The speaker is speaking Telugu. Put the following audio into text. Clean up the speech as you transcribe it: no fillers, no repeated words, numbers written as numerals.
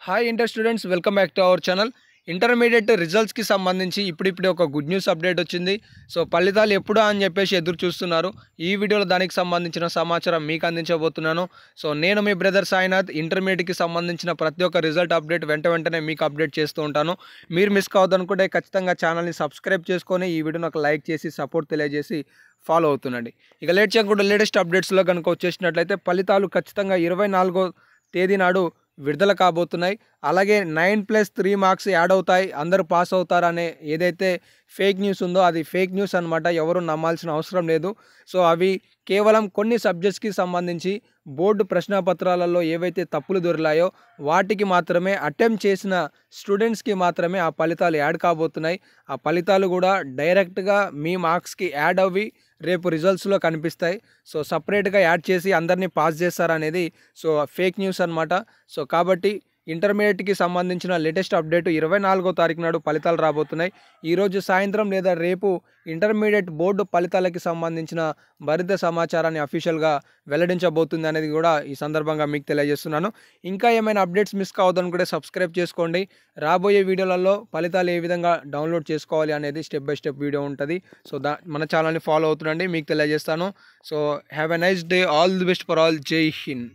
Hi inter students, welcome back to our channel. Intermediate రిజల్ట్స్కి సంబంధించి ఇప్పుడిప్పుడే ఒక గుడ్ న్యూస్ అప్డేట్ వచ్చింది. సో ఫలితాలు ఎప్పుడా అని చెప్పేసి ఎదురు చూస్తున్నారు. ఈ వీడియోలో దానికి సంబంధించిన సమాచారం మీకు అందించబోతున్నాను. సో నేను మీ బ్రదర్ సాయినాథ్. ఇంటర్మీడియట్కి సంబంధించిన ప్రతి ఒక్క రిజల్ట్ అప్డేట్ వెంటనే మీకు అప్డేట్ చేస్తూ ఉంటాను. మీరు మిస్ కావద్దనుకుంటే ఖచ్చితంగా ఛానల్ని సబ్స్క్రైబ్ చేసుకొని ఈ వీడియోని ఒక లైక్ చేసి సపోర్ట్ తెలియజేసి ఫాలో అవుతుండండి. ఇక లేట్ చేయకుండా లేటెస్ట్ అప్డేట్స్లో కనుక వచ్చేసినట్లయితే ఫలితాలు ఖచ్చితంగా 24వ తేదీ నాడు విడుదల కాబోతున్నాయి. అలాగే 9+3 మార్క్స్ యాడ్ అవుతాయి, అందరూ పాస్ అవుతారనే ఏదైతే ఫేక్ న్యూస్ ఉందో అది ఫేక్ న్యూస్ అనమాట. ఎవరు నమ్మాల్సిన అవసరం లేదు. సో అవి కేవలం కొన్ని సబ్జెక్ట్స్కి సంబంధించి బోర్డు ప్రశ్నపత్రాలలో ఏవైతే తప్పులు దొరికాయో వాటికి మాత్రమే, అటెంప్ట్ చేసిన స్టూడెంట్స్కి మాత్రమే ఆ ఫలితాలు యాడ్ కాబోతున్నాయి. ఆ ఫలితాలు కూడా డైరెక్ట్గా మీ మార్క్స్కి యాడ్ అవ్వి రేపు రిజల్ట్స్లో కనిపిస్తాయి. సో సపరేట్గా యాడ్ చేసి అందరినీ పాస్ చేస్తారనేది సో ఫేక్ న్యూస్ అనమాట. సో కాబట్టి ఇంటర్మీడియట్కి సంబంధించిన లేటెస్ట్ అప్డేట్ 24వ తారీఖు నాడు ఫలితాలు రాబోతున్నాయి. ఈరోజు సాయంత్రం లేదా రేపు ఇంటర్మీడియట్ బోర్డు ఫలితాలకి సంబంధించిన మరింత సమాచారాన్ని అఫీషియల్గా వెల్లడించబోతుంది అనేది కూడా ఈ సందర్భంగా మీకు తెలియజేస్తున్నాను. ఇంకా ఏమైనా అప్డేట్స్ మిస్ కావద్దనుకుంటే సబ్స్క్రైబ్ చేసుకోండి. రాబోయే వీడియోలలో ఫలితాలు ఏ విధంగా డౌన్లోడ్ చేసుకోవాలి అనేది స్టెప్ బై స్టెప్ వీడియో ఉంటుంది. సో మన ఛానల్ని ఫాలో అవుతుండండి, మీకు తెలియజేస్తాను. So have a nice day. All the best for all. జై హింద్.